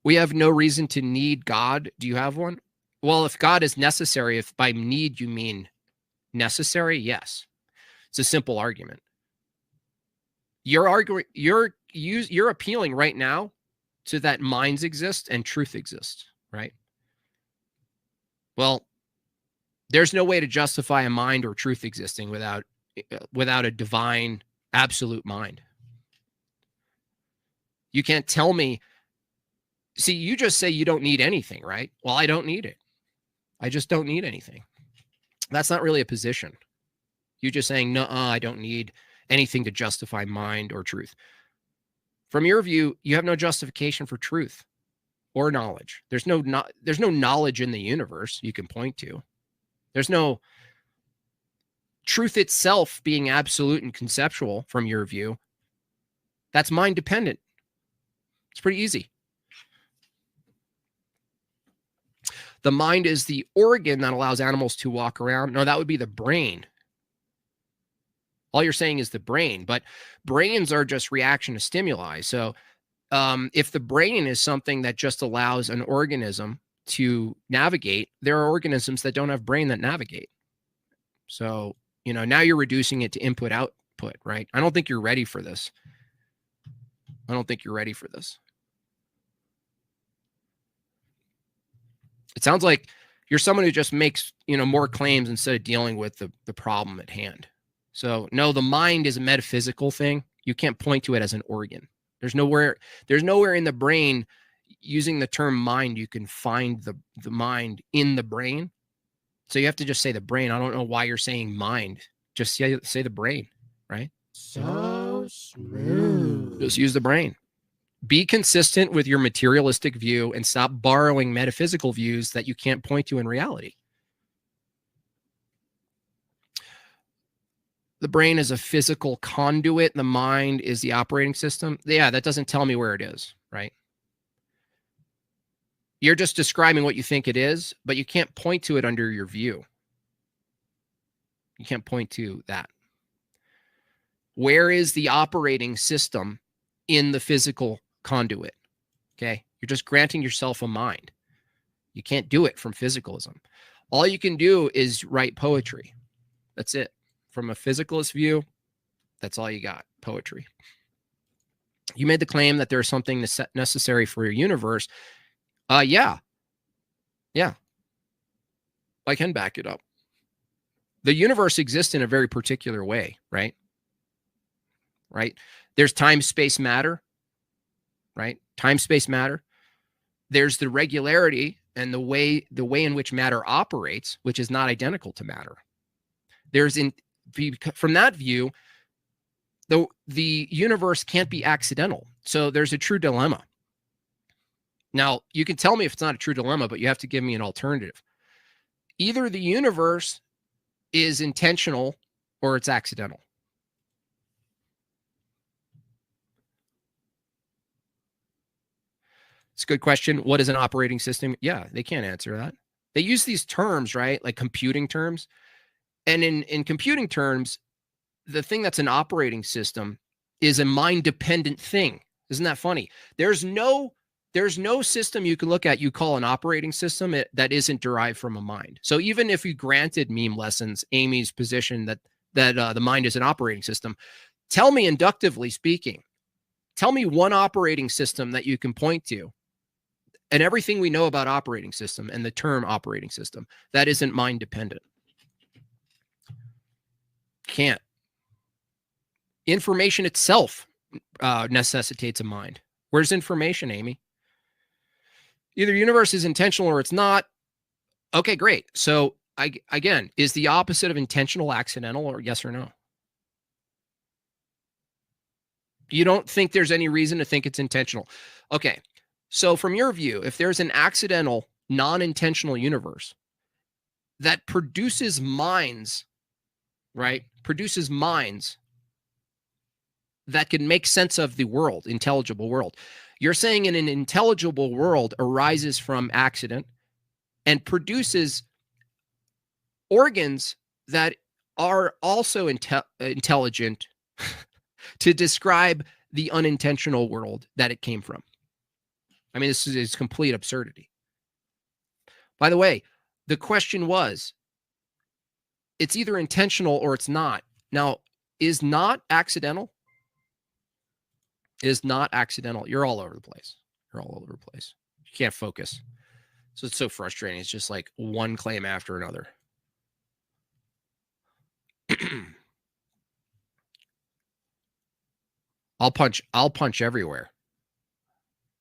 We have no reason to need God. Do you have one? Well, if God is necessary, if by need you mean necessary, yes. It's a simple argument. You're arguing, you're appealing right now to that minds exist and truth exists, right? Well, there's no way to justify a mind or truth existing without a divine absolute mind. You can't tell me. See, you just say you don't need anything, right? Well, I don't need it. I just don't need anything. That's not really a position. You're just saying, no, I don't need anything to justify mind or truth. From your view, you have no justification for truth or knowledge. There's no knowledge in the universe you can point to. There's no truth itself being absolute and conceptual from your view. That's mind dependent. It's pretty easy. The mind is the organ that allows animals to walk around. No, that would be the brain. All you're saying is the brain, but brains are just reaction to stimuli. So if the brain is something that just allows an organism to navigate, there are organisms that don't have brain that navigate. So, now you're reducing it to input output, right? I don't think you're ready for this. It sounds like you're someone who just makes, more claims instead of dealing with the problem at hand. So no, the mind is a metaphysical thing. You can't point to it as an organ. There's nowhere in the brain, using the term mind, you can find the mind in the brain. So you have to just say the brain. I don't know why you're saying mind. Just say the brain, right? So smooth. Just use the brain. Be consistent with your materialistic view and stop borrowing metaphysical views that you can't point to in reality. The brain is a physical conduit. The mind is the operating system. Yeah, that doesn't tell me where it is, right? You're just describing what you think it is, but you can't point to it under your view. You can't point to that. Where is the operating system in the physical conduit? Okay, you're just granting yourself a mind. You can't do it from physicalism. All you can do is write poetry. That's it. From a physicalist view, that's all you got, poetry. You made the claim that there's something necessary for your universe. Yeah. I can back it up. The universe exists in a very particular way, right? There's time, space, matter, right? Time, space, matter. There's the regularity and the way in which matter operates, which is not identical to matter. From that view, the universe can't be accidental. So there's a true dilemma. Now, you can tell me if it's not a true dilemma, but you have to give me an alternative. Either the universe is intentional or it's accidental. It's a good question. What is an operating system? Yeah, they can't answer that. They use these terms, right? Like computing terms. And in computing terms, the thing that's an operating system is a mind-dependent thing. Isn't that funny? There's no system you can look at you call an operating system that isn't derived from a mind. So even if you granted meme lessons Amy's position that the mind is an operating system, tell me, inductively speaking, tell me one operating system that you can point to, and everything we know about operating system and the term operating system that isn't mind dependent. Can't. Information itself necessitates a mind. Where's information, Amy? Either universe is intentional or it's not. Okay, great. So again, is the opposite of intentional accidental, or yes or no? You don't think there's any reason to think it's intentional. Okay. So from your view, if there's an accidental, non-intentional universe that produces minds, right? Produces minds that can make sense of the world, intelligible world. You're saying in an intelligible world arises from accident and produces organs that are also intelligent to describe the unintentional world that it came from. I mean, this is complete absurdity. By the way, the question was, it's either intentional or it's not. Now, is not accidental? Is not accidental. You're all over the place. You're all over the place. You can't focus. So it's so frustrating. It's just like one claim after another. I'll punch everywhere.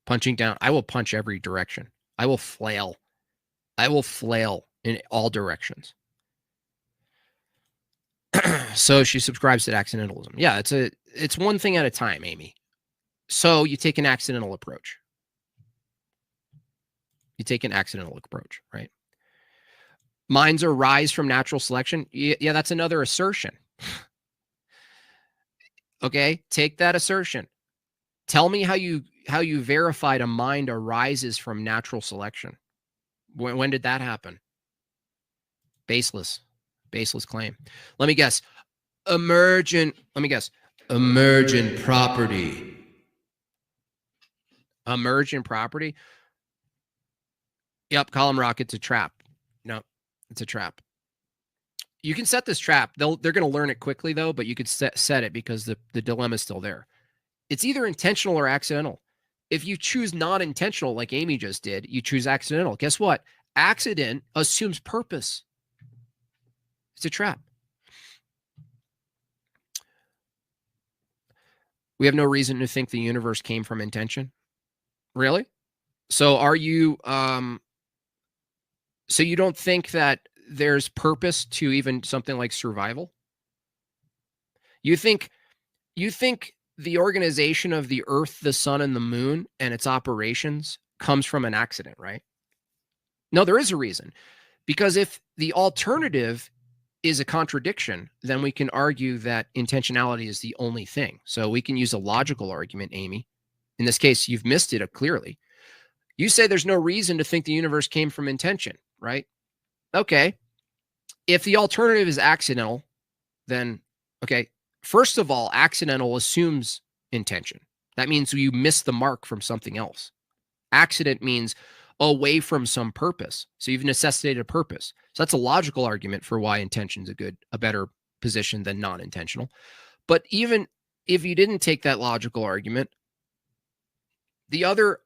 Punching down. I will punch every direction. I will flail. I will flail in all directions. So she subscribes to accidentalism. Yeah, it's one thing at a time, Amy. So you take an accidental approach. You take an accidental approach, right? Minds arise from natural selection. Yeah, that's another assertion. Okay, take that assertion. Tell me how you verified a mind arises from natural selection. When did that happen? Baseless claim. Let me guess. Emergent property. Emergent property. Yep, Column Rock, it's a trap. No, it's a trap. You can set this trap. They're going to learn it quickly, though, but you could set it because the dilemma is still there. It's either intentional or accidental. If you choose non-intentional, like Amy just did, you choose accidental. Guess what? Accident assumes purpose. It's a trap. We have no reason to think the universe came from intention. Really? So are you, so you don't think that there's purpose to even something like survival? You think the organization of the earth, the sun, and the moon and its operations comes from an accident, right? No, there is a reason. Because if the alternative is a contradiction, then we can argue that intentionality is the only thing. So we can use a logical argument, Amy. In this case, you've missed it clearly. You say there's no reason to think the universe came from intention, right? Okay. If the alternative is accidental, then, okay, first of all, accidental assumes intention. That means you miss the mark from something else. Accident means away from some purpose. So you've necessitated a purpose. So that's a logical argument for why intention's a better position than non-intentional. But even if you didn't take that logical argument, the other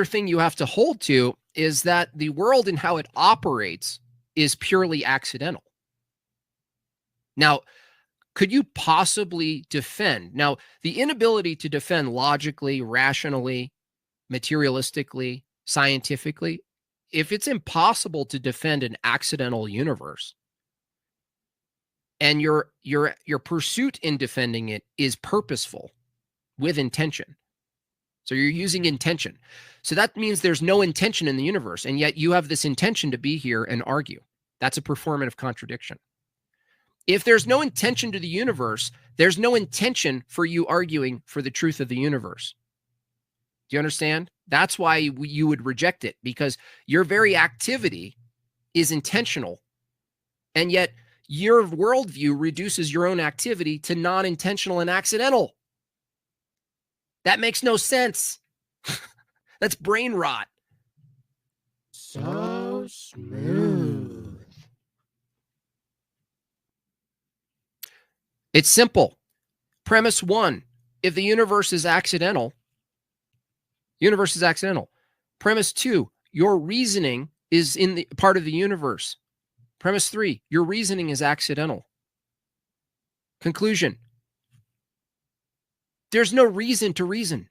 thing you have to hold to is that the world and how it operates is purely accidental. Now, could you possibly defend? Now, the inability to defend logically, rationally, materialistically, scientifically, if it's impossible to defend an accidental universe, and your pursuit in defending it is purposeful with intention. So you're using intention. So that means there's no intention in the universe, and yet you have this intention to be here and argue. That's a performative contradiction. If there's no intention to the universe, there's no intention for you arguing for the truth of the universe. Do you understand? That's why you would reject it, because your very activity is intentional, and yet your worldview reduces your own activity to non-intentional and accidental. That makes no sense. That's brain rot. So smooth. It's simple. Premise one, if the universe is accidental, Premise two, your reasoning is in the part of the universe. Premise three, your reasoning is accidental. Conclusion, there's no reason to reason.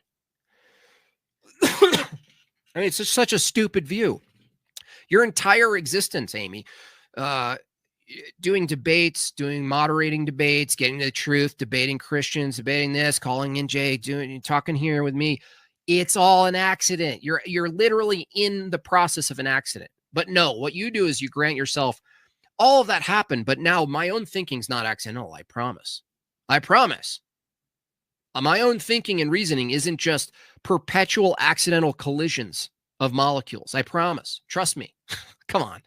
I mean, it's just such a stupid view. Your entire existence, Amy, doing debates, moderating debates, getting the truth, debating Christians, debating this, calling in Jay, talking here with me. It's all an accident. You're literally in the process of an accident. But no, what you do is you grant yourself, all of that happened, but now my own thinking's not accidental. I promise. My own thinking and reasoning isn't just perpetual accidental collisions of molecules. I promise. Trust me. Come on.